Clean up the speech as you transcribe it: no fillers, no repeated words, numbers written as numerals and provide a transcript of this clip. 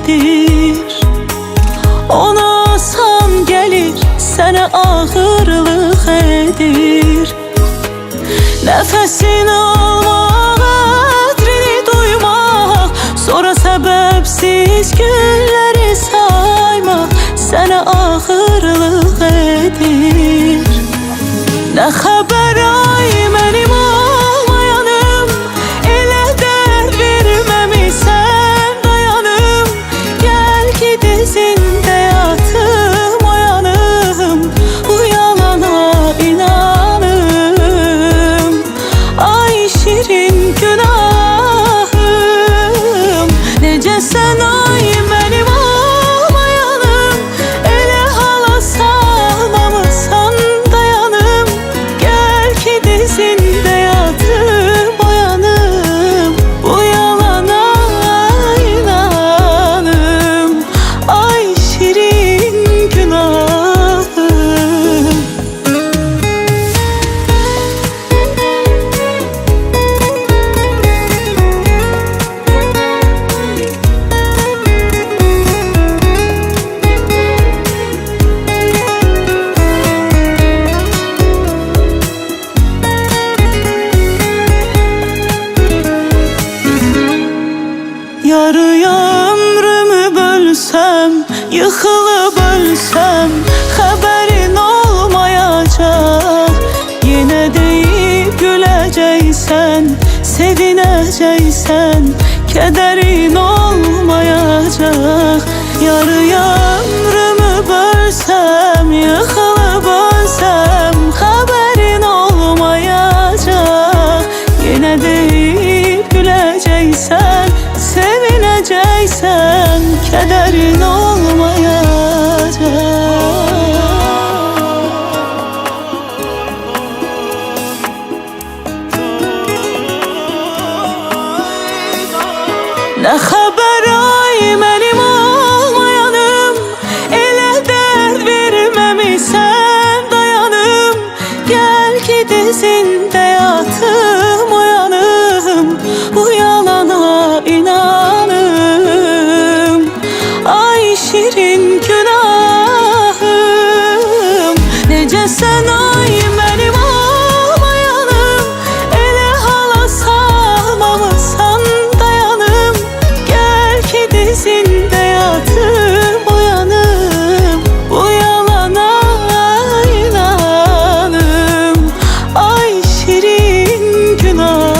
edir. Ona asan gelir, sənə ağırlıq edir. Nəfəsini almaq, ədrini duymaq, sonra səbəbsiz günləri saymaq sənə ağırlıq edir. Nə xəbər ay mənim olmayanım, elə dərd verməmisən dayanım. Gəl ki dizində yatım oyanım, bu yalana inanım. Ay şirin günahım, necəsən ay mənim olmayanım, elə hala salmamısan dayanım. Gəl ki dizində yatım oyanım, bu yalana inanım. Ay şirin günahım. Yarıya ömrümü bölsəm, yıxılıb ölsəm, xəbərin olmayacaq. Yenə deyib güləcəksən, sevinəcəksən, kədərin olmayacaq. Yarıya ömrümü bölsəm, yıxılıb ölsəm, xəbərin olmayacaq. Yenə deyib güləcəksən, sevinəcəksən, kədərin olmayacaq. Nə xəbər ay mənim olmayanım, elə dərd verməmisən dayanım. Gəl ki dizində yatım oyanım, bu yalana inanım. Ay şirin günahım, necəsən ay mənim olmayanım, elə hala salmamısan dayanım. Gəl ki dizində yatım oyanım, bu yalana inanım. Ay şirin günahım.